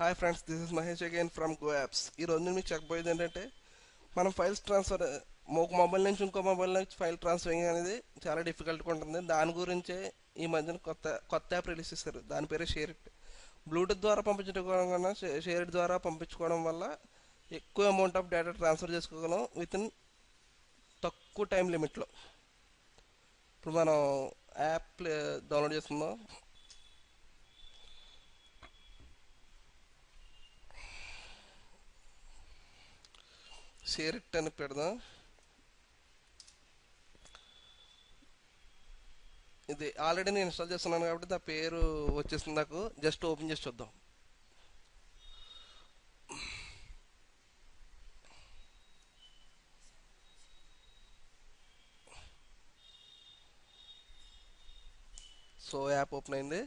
Hi friends, this is Mahesh again from go apps. ఈరోజు నేను మీకు చెప్పబోయేది ఏంటంటే మనం ఫైల్స్ ట్రాన్స్ఫర్ ఒక మొబైల్ నుంచి ఇంకో మొబైల్ నుంచి ఫైల్ ట్రాన్స్ఫరింగ్ అనేది చాలా డిఫికల్ట్గా ఉంటుంది. దాని గురించే ఈ మధ్యన కొత్త కొత్త యాప్ రిలీజ్ చేశారు. దాని పేరే షేర్ ఇట్. బ్లూటూత్ ద్వారా పంపించడం కన్నా షేర్ ఇట్ ద్వారా పంపించుకోవడం వల్ల ఎక్కువ అమౌంట్ ఆఫ్ డేటా ట్రాన్స్ఫర్ చేసుకోగలం విత్ ఇన్ తక్కువ టైం లిమిట్లో. ఇప్పుడు మనం యాప్ డౌన్లోడ్ చేసుకుందాం. షేర్ ఇట్ అని పెడదాం. ఇది ఆల్రెడీ నేను ఇన్స్టాల్ చేస్తున్నాను కాబట్టి నా పేరు వచ్చేస్తుంది. నాకు జస్ట్ ఓపెన్ చేసి చూద్దాం. సో యాప్ ఓపెన్ అయింది.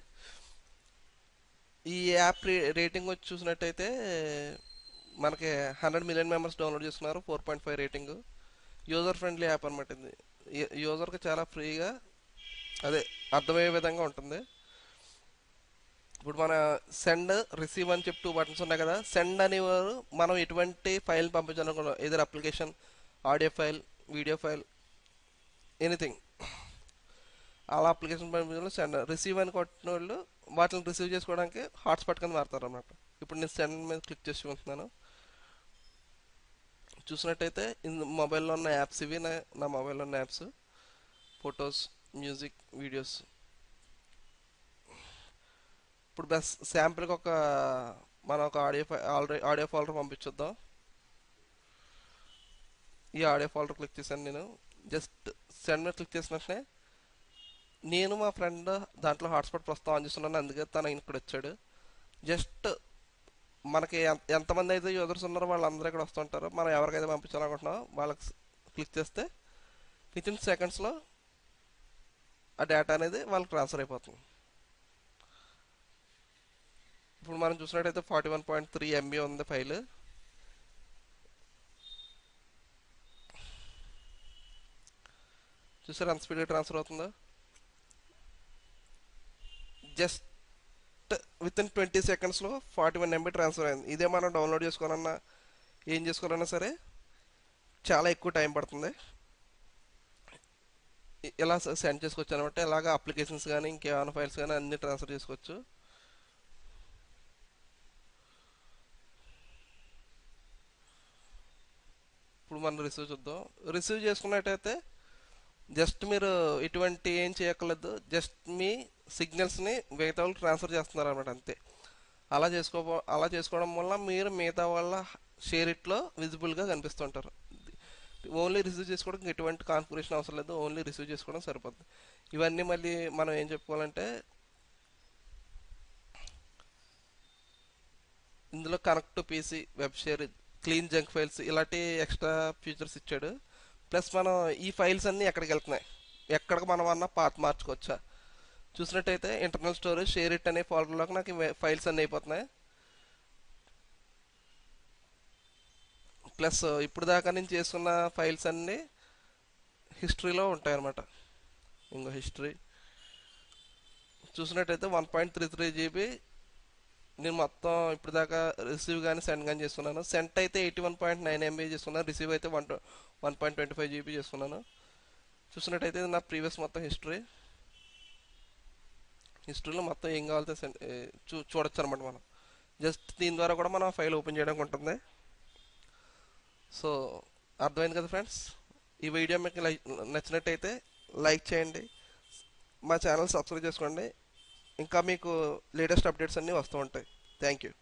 ఈ యాప్ రేటింగ్ వచ్చి చూసినట్టయితే మనకి 100 మిలియన్ మెంబర్స్ డౌన్లోడ్ చేస్తున్నారు. 4.5 రేటింగ్. యూజర్ ఫ్రెండ్లీ యాప్ అనమాట. ఇది యూజర్కి చాలా ఫ్రీగా అదే అర్థమయ్యే విధంగా ఉంటుంది. ఇప్పుడు మన సెండ్ రిసీవ్ అని చెప్పి 2 బటన్స్ ఉన్నాయి కదా. సెండ్ అనేవారు మనం ఎటువంటి ఫైల్ పంపించాలనుకున్నాం, ఏదైనా application, audio file, video file, anything, అలా అప్లికేషన్ పంపించాలి. సెండ్. రిసీవ్ అని కొట్టిన వాళ్ళు వాటిని రిసీవ్ చేసుకోవడానికి హాట్స్పాట్ కింద వాడతారు అన్నమాట. ఇప్పుడు నేను సెండ్ మీద క్లిక్ చేసి ఉంటున్నాను. చూసినట్టయితే మొబైల్లో ఉన్న యాప్స్ ఇవి. నా మొబైల్లో ఉన్న యాప్స్ ఫొటోస్, మ్యూజిక్, వీడియోస్. ఇప్పుడు బస్ శాంపుల్కి మనం ఒక ఆడియో ఫోల్డర్ పంపించుద్దాం. ఈ ఆడియో ఫోల్డర్ క్లిక్ చేశాను నేను. జస్ట్ సెండ్ మీద క్లిక్ చేసిన వెంటనే నేను మా ఫ్రెండ్ దాంట్లో హాట్స్పాట్ ప్రస్తుతం ఆన్ చేస్తున్నాను, అందుకే తను ఇక్కడ వచ్చాడు. జస్ట్ మనకి ఎంతమంది అయితే యూజర్స్ ఉన్నారో వాళ్ళందరూ ఇక్కడ వస్తుంటారు. మనం ఎవరికైతే పంపించాలనుకుంటున్నామో వాళ్ళకి క్లిక్ చేస్తే విత్ ఇన్ సెకండ్స్లో ఆ డేటా అనేది వాళ్ళకి ట్రాన్స్ఫర్ అయిపోతుంది. ఇప్పుడు మనం చూసినట్టయితే 41.3 MB ఉంది ఫైల్. చూసారు ఎంత స్పీడ్గా ట్రాన్స్ఫర్ అవుతుందో. జస్ట్ విత్ ఇన్ 20 సెకండ్స్లో 41 MB ట్రాన్స్ఫర్ అయింది. ఇదే మనం డౌన్లోడ్ చేసుకోవాలన్నా ఏం చేసుకోవాలన్నా సరే చాలా ఎక్కువ టైం పడుతుంది. ఇలా సెండ్ చేసుకోవచ్చు అనమాట. ఇలాగ అప్లికేషన్స్ కానీ ఇంకేమైనా ఫైల్స్ కానీ అన్ని ట్రాన్స్ఫర్ చేసుకోవచ్చు. ఇప్పుడు మనం రిసీవ్ చూద్దాం. రిసీవ్ చేసుకున్నట్టయితే జస్ట్ మీరు ఎటువంటి ఏం చేయక్కర్లేదు. జస్ట్ మీ సిగ్నల్స్ని మిగతా వాళ్ళు ట్రాన్స్ఫర్ చేస్తున్నారు అనమాట, అంతే. అలా చేసుకోవడం వల్ల మీరు మిగతా వాళ్ళ షేర్ ఇట్లో విజిబుల్గా కనిపిస్తుంటారు. ఓన్లీ రిసీవ్ చేసుకోవడానికి ఎటువంటి కాన్ఫిగరేషన్ అవసరం లేదు. ఓన్లీ రిసీవ్ చేసుకోవడం సరిపోతుంది. ఇవన్నీ మళ్ళీ మనం ఏం చెప్పుకోవాలంటే ఇందులో connect to PC, web share, clean junk files ఇలాంటి ఎక్స్ట్రా ఫీచర్స్ ఇచ్చాడు. ప్లస్ మనం ఈ ఫైల్స్ అన్నీ ఎక్కడికి వెళ్తున్నాయి, ఎక్కడికి మనం అన్న పాత్ మార్చుకోవచ్చా. చూసినట్టయితే ఇంటర్నల్ స్టోరేజ్ షేర్ ఇట్ అనే ఫోల్డర్లోకి నాకు ఫైల్స్ అన్నీ అయిపోతున్నాయి. ప్లస్ ఇప్పుడు దాకా నేను చేసుకున్న ఫైల్స్ అన్నీ హిస్టరీలో ఉంటాయి అన్నమాట. ఇంకో హిస్టరీ చూసినట్టయితే 1.33 GB నేను మొత్తం ఇప్పుడు దాకా రిసీవ్ కానీ సెండ్ కానీ చేస్తున్నాను. సెంట్ అయితే 81.9 MB చేస్తున్నాను. రిసీవ్ అయితే 1.25 GB చేస్తున్నాను. చూసినట్టయితే నా ప్రీవియస్ మొత్తం హిస్టరీలో మొత్తం ఏం కావాలితే చూడొచ్చు అనమాట. మనం జస్ట్ దీని ద్వారా కూడా మనం ఫైల్ ఓపెన్ చేయడానికి ఉంటుంది. సో అర్థమైంది కదా ఫ్రెండ్స్. ఈ వీడియో మీకు నచ్చినట్టయితే లైక్ చేయండి, మా ఛానల్ సబ్స్క్రైబ్ చేసుకోండి. ఇంకా మీకు లేటెస్ట్ అప్డేట్స్ అన్నీ వస్తూ ఉంటాయి. Thank you.